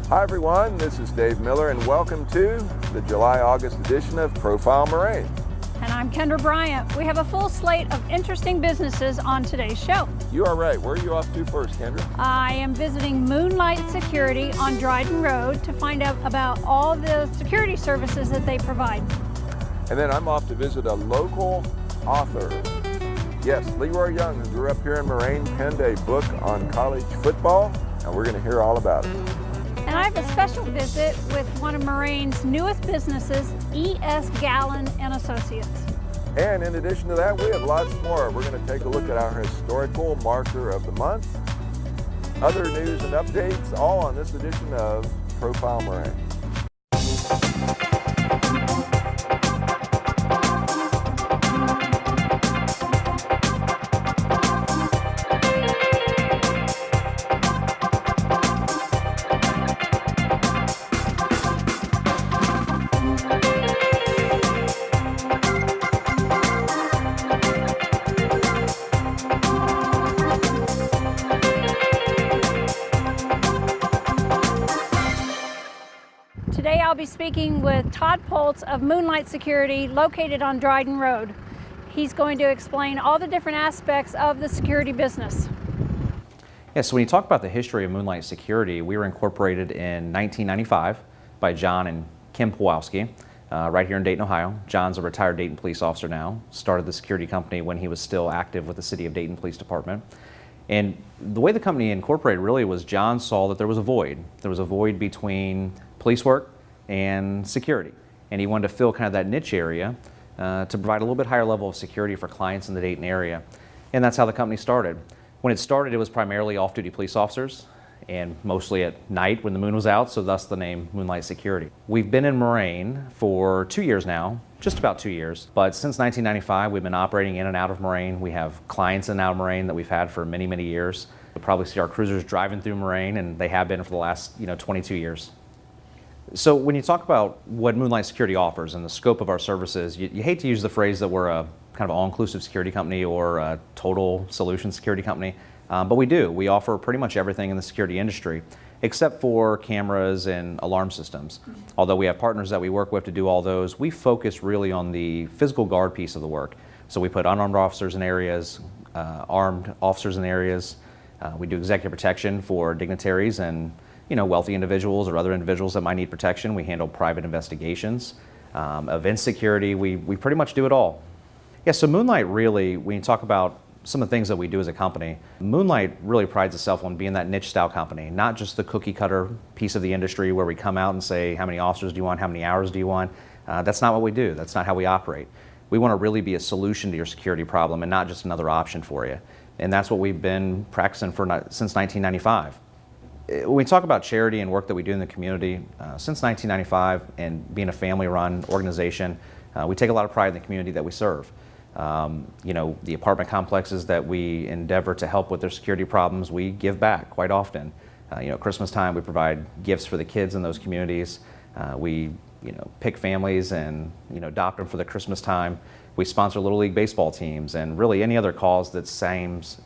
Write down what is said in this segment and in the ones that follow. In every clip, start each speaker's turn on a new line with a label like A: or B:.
A: Hi everyone, this is Dave Miller and welcome to the July-August edition of Profile Moraine.
B: And I'm Kendra Bryant. We have a full slate of interesting businesses on today's show.
A: You are right. Where are you off to first, Kendra?
B: I am visiting Moonlight Security on Dryden Road to find out about all the security services that they provide.
A: And then I'm off to visit a local author. Yes, Leroy Young, who grew up here in Moraine, penned a book on college football, and we're going to hear all about it.
B: And I have a special visit with one of Moraine's newest businesses, E.S. Gallen and Associates.
A: And in addition to that, we have lots more. We're going to take a look at our historical marker of the month, other news and updates, all on this edition of Profile Moraine.
B: Today I'll be speaking with Todd Poltz of Moonlight Security, located on Dryden Road. He's going to explain all the different aspects of the security business.
C: Yeah, so when you talk about the history of Moonlight Security, we were incorporated in 1995 by John and Kim Pawlowski, right here in Dayton, Ohio. John's a retired Dayton police officer now, started the security company when he was still active with the City of Dayton Police Department. And the way the company incorporated really was John saw that there was a void. There was a void between police work and security. And he wanted to fill kind of that niche area to provide a little bit higher level of security for clients in the Dayton area. And that's how the company started. When it started, it was primarily off-duty police officers and mostly at night when the moon was out, so thus the name Moonlight Security. We've been in Moraine for 2 years now, just about 2 years, but since 1995 we've been operating in and out of Moraine. We have clients in and out of Moraine that we've had for many, many years. You'll probably see our cruisers driving through Moraine, and they have been for the last 22 years. So when you talk about what Moonlight Security offers and the scope of our services, you hate to use the phrase that we're a kind of all-inclusive security company or a total solution security company, but we do. We offer pretty much everything in the security industry, except for cameras and alarm systems. Although we have partners that we work with to do all those, we focus really on the physical guard piece of the work. So we put unarmed officers in areas, armed officers in areas. We do executive protection for dignitaries and wealthy individuals or other individuals that might need protection. We handle private investigations, event security. We pretty much do it all. Yeah, so Moonlight really, when you talk about some of the things that we do as a company, Moonlight really prides itself on being that niche style company, not just the cookie cutter piece of the industry where we come out and say, how many officers do you want, how many hours do you want? That's not what we do. That's not how we operate. We want to really be a solution to your security problem and not just another option for you. And that's what we've been practicing since 1995. When we talk about charity and work that we do in the community, since 1995 and being a family-run organization, we take a lot of pride in the community that we serve. The apartment complexes that we endeavor to help with their security problems, we give back quite often. Christmas time, we provide gifts for the kids in those communities. We pick families and adopt them for the Christmas time. We sponsor Little League baseball teams and really any other cause that seems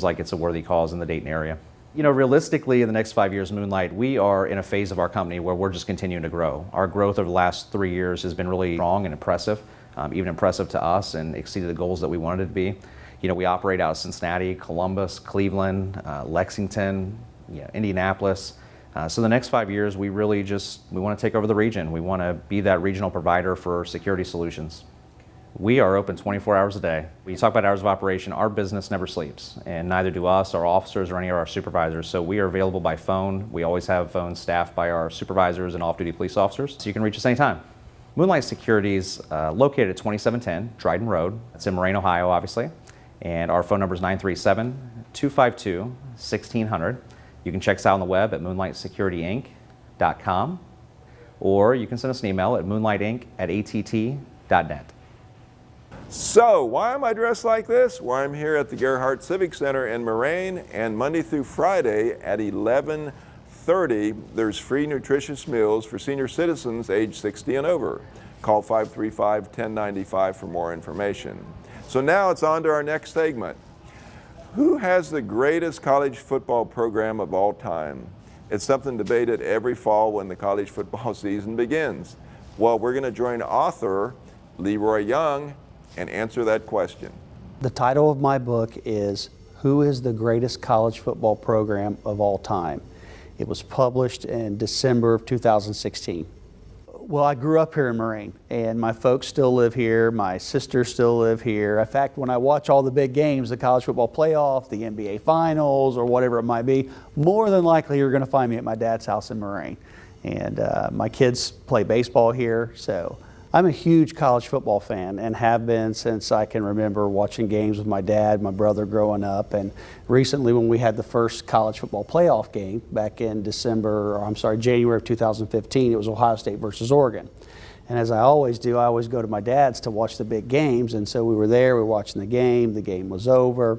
C: like it's a worthy cause in the Dayton area. Realistically, in the next 5 years, Moonlight, we are in a phase of our company where we're just continuing to grow. Our growth over the last 3 years has been really strong and impressive, even impressive to us, and exceeded the goals that we wanted it to be. We operate out of Cincinnati, Columbus, Cleveland, Lexington, Indianapolis. So the next 5 years, we really we want to take over the region. We want to be that regional provider for security solutions. We are open 24 hours a day. When you talk about hours of operation, our business never sleeps, and neither do us, our officers, or any of our supervisors. So we are available by phone. We always have phones staffed by our supervisors and off-duty police officers, so you can reach us anytime. Moonlight Security is located at 2710 Dryden Road. It's in Moraine, Ohio, obviously. And our phone number is 937-252-1600. You can check us out on the web at moonlightsecurityinc.com, or you can send us an email at moonlightinc@att.net.
A: So, why am I dressed like this? Well, I'm here at the Gerhardt Civic Center in Moraine, and Monday through Friday at 11:30, there's free nutritious meals for senior citizens age 60 and over. Call 535-1095 for more information. So now it's on to our next segment. Who has the greatest college football program of all time? It's something debated every fall when the college football season begins. Well, we're going to join author Leroy Young and answer that question.
D: The title of my book is Who is the Greatest College Football Program of All Time? It was published in December of 2016. Well, I grew up here in Moraine, and my folks still live here. My sisters still live here. In fact, when I watch all the big games, the college football playoff, the NBA finals, or whatever it might be, more than likely you're going to find me at my dad's house in Moraine. And my kids play baseball here, so I'm a huge college football fan and have been since I can remember, watching games with my dad, my brother growing up. And recently when we had the first college football playoff game back in January of 2015, it was Ohio State versus Oregon. And as I always do, I always go to my dad's to watch the big games. And so we were there, we were watching the game was over.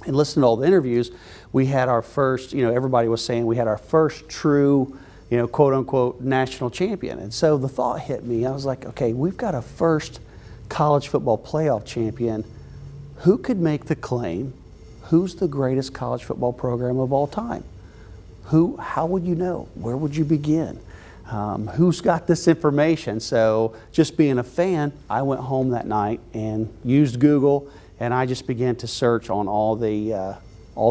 D: And listening to all the interviews, we had our first, everybody was saying we had our first true, quote unquote, national champion. And so the thought hit me. I was like, okay, we've got a first college football playoff champion. Who could make the claim, who's the greatest college football program of all time? How would you know? Where would you begin? Who's got this information? So just being a fan, I went home that night and used Google, and I just began to search on all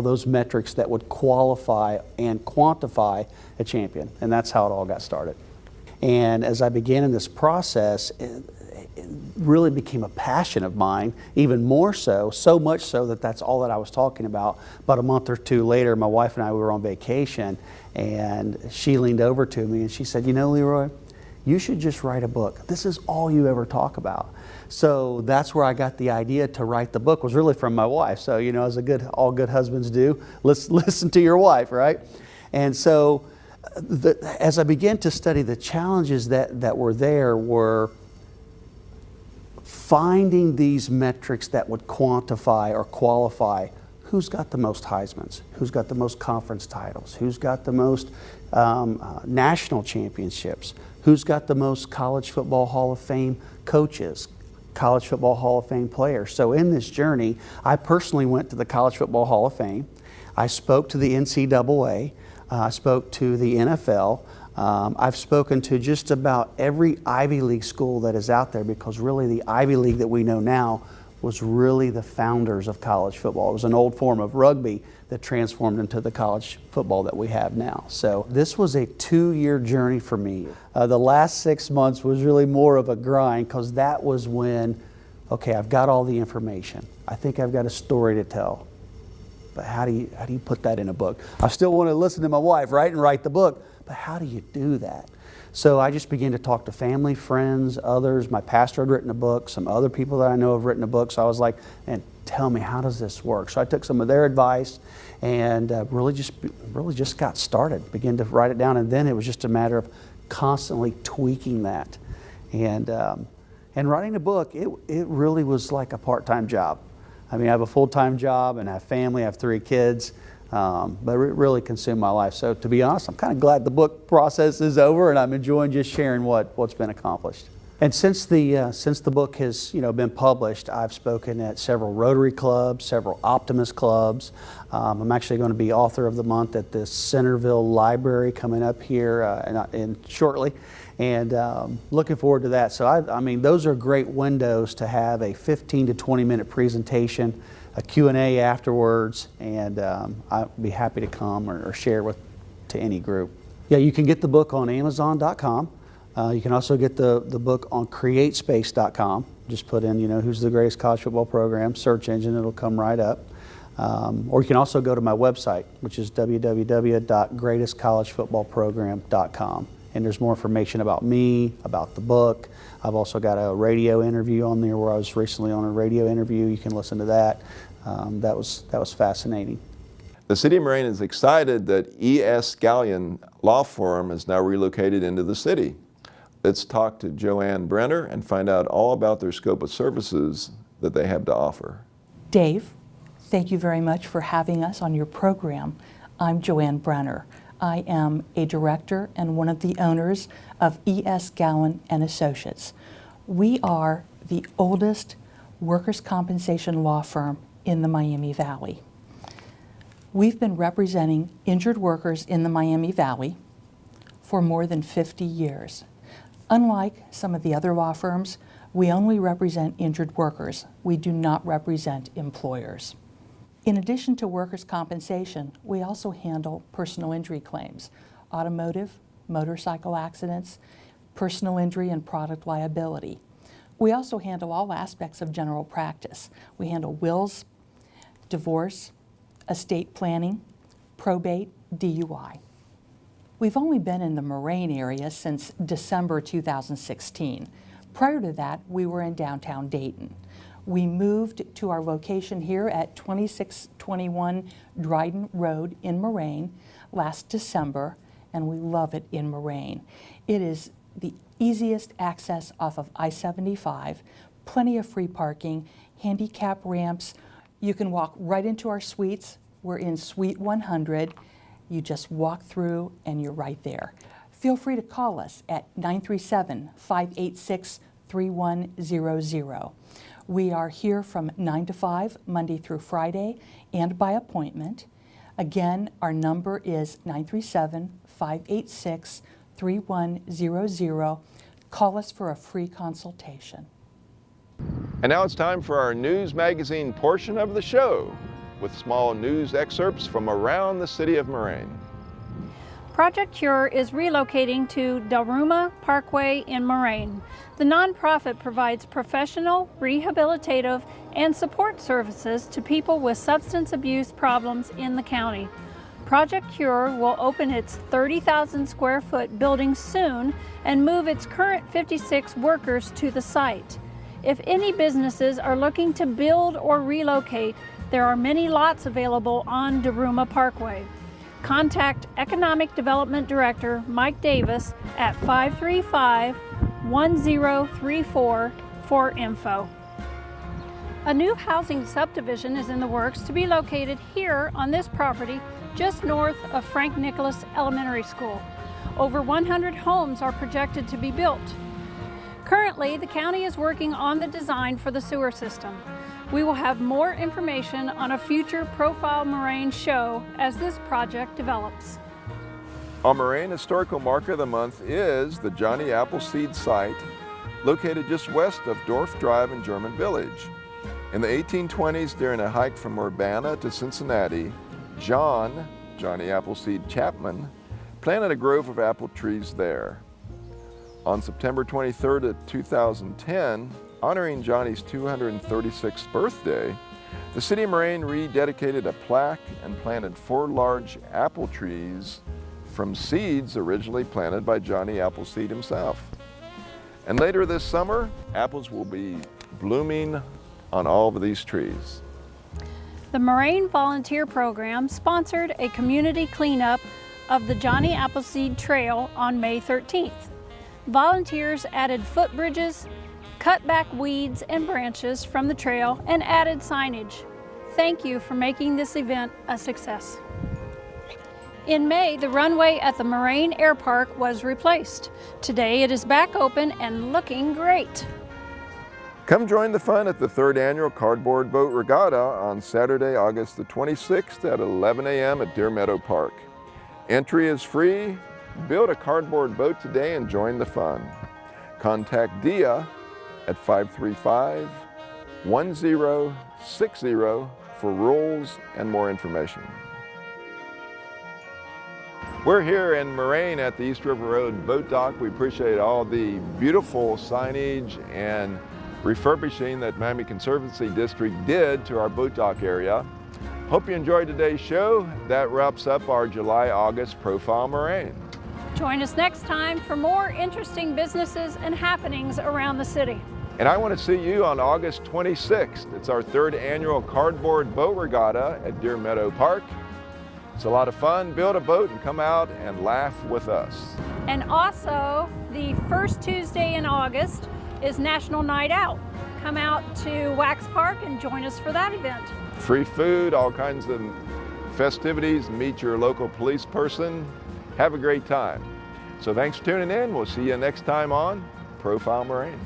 D: those metrics that would qualify and quantify a champion. And that's how it all got started. And as I began in this process, it really became a passion of mine, even more so much so that that's all that I was talking about. About a month or two later, my wife and I, we were on vacation, and she leaned over to me and she said, Leroy, you should just write a book. This is all you ever talk about. So that's where I got the idea to write the book, was really from my wife. So, as all good husbands do, let's listen to your wife, right? And so as I began to study, the challenges that were there were finding these metrics that would quantify or qualify who's got the most Heismans, who's got the most conference titles, who's got the most national championships, who's got the most College Football Hall of Fame coaches, College Football Hall of Fame players. So in this journey, I personally went to the College Football Hall of Fame. I spoke to the NCAA. I spoke to the NFL. I've spoken to just about every Ivy League school that is out there, because really the Ivy League that we know now was really the founders of college football. It was an old form of rugby that transformed into the college football that we have now. So this was a 2-year journey for me. The last 6 months was really more of a grind, because that was when, okay, I've got all the information. I think I've got a story to tell. But how do you put that in a book? I still want to listen to my wife, right, and write the book, but how do you do that? So I just began to talk to family, friends, others. My pastor had written a book. Some other people that I know have written a book. So I was like, man, tell me, how does this work? So I took some of their advice and really just got started, began to write it down. And then it was just a matter of constantly tweaking that. And writing a book, it really was like a part-time job. I mean, I have a full-time job and I have family, I have 3 kids. But it really consumed my life. So to be honest, I'm kind of glad the book process is over, and I'm enjoying just sharing what's been accomplished. And since the book has been published, I've spoken at several Rotary clubs, several Optimist clubs. I'm actually going to be author of the month at the Centerville Library coming up here in shortly, and looking forward to that. So I mean, those are great windows to have a 15 to 20 minute presentation, a Q&A afterwards, and I'd be happy to come or share to any group. Yeah, you can get the book on Amazon.com. You can also get the book on CreateSpace.com. Just put in, who's the greatest college football program, search engine, it'll come right up. Or you can also go to my website, which is www.greatestcollegefootballprogram.com. And there's more information about me, about the book. I've also got a radio interview on there where I was recently on a radio interview. You can listen to that. That was fascinating.
A: The city of Moraine is excited that E.S. Gallion Law Firm is now relocated into the city. Let's talk to Joanne Brenner and find out all about their scope of services that they have to offer.
E: Dave, thank you very much for having us on your program. I'm Joanne Brenner. I am a director and one of the owners of E.S. Gallion and Associates. We are the oldest workers' compensation law firm in the Miami Valley. We've been representing injured workers in the Miami Valley for more than 50 years. Unlike some of the other law firms, we only represent injured workers. We do not represent employers. In addition to workers' compensation, we also handle personal injury claims, automotive, motorcycle accidents, personal injury and product liability. We also handle all aspects of general practice. We handle wills, divorce, estate planning, probate, DUI. We've only been in the Moraine area since December 2016. Prior to that, we were in downtown Dayton. We moved to our location here at 2621 Dryden Road in Moraine last December, and we love it in Moraine. It is the easiest access off of I-75, plenty of free parking, handicap ramps. You can walk right into our suites. We're in Suite 100. You just walk through and you're right there. Feel free to call us at 937-586-3100. We are here from 9 to 5, Monday through Friday, and by appointment. Again, our number is 937-586-3100. Call us for a free consultation.
A: And now it's time for our news magazine portion of the show, with small news excerpts from around the city of Moraine.
B: Project Cure is relocating to Daruma Parkway in Moraine. The nonprofit provides professional, rehabilitative, and support services to people with substance abuse problems in the county. Project Cure will open its 30,000 square foot building soon and move its current 56 workers to the site. If any businesses are looking to build or relocate, there are many lots available on Daruma Parkway. Contact Economic Development Director Mike Davis at 535-1034 for info. A new housing subdivision is in the works to be located here on this property just north of Frank Nicholas Elementary School. Over 100 homes are projected to be built. Currently, the county is working on the design for the sewer system. We will have more information on a future Profile Moraine show as this project develops.
A: Our Moraine Historical Marker of the Month is the Johnny Appleseed site, located just west of Dorf Drive in German Village. In the 1820s, during a hike from Urbana to Cincinnati, Johnny Appleseed Chapman, planted a grove of apple trees there. On September 23rd of 2010, honoring Johnny's 236th birthday, the city of Moraine rededicated a plaque and planted 4 large apple trees from seeds originally planted by Johnny Appleseed himself. And later this summer, apples will be blooming on all of these trees.
B: The Moraine Volunteer Program sponsored a community cleanup of the Johnny Appleseed Trail on May 13th. Volunteers added footbridges, cut back weeds and branches from the trail, and added signage. Thank you for making this event a success. In May, the runway at the Moraine Air Park was replaced. Today it is back open and looking great.
A: Come join the fun at the 3rd Annual Cardboard Boat Regatta on Saturday, August the 26th at 11 a.m. at Deer Meadow Park. Entry is free. Build a cardboard boat today and join the fun. Contact Dia at 535-1060 for rules and more information. We're here in Moraine at the East River Road Boat Dock. We appreciate all the beautiful signage and refurbishing that Miami Conservancy District did to our boat dock area. Hope you enjoyed today's show. That wraps up our July-August Profile Moraine.
B: Join us next time for more interesting businesses and happenings around the city.
A: And I want to see you on August 26th. It's our 3rd Annual Cardboard Boat Regatta at Deer Meadow Park. It's a lot of fun. Build a boat and come out and laugh with us.
B: And also, the first Tuesday in August is National Night Out. Come out to Wax Park and join us for that event.
A: Free food, all kinds of festivities, meet your local police person. Have a great time. So thanks for tuning in. We'll see you next time on Profile Moraine.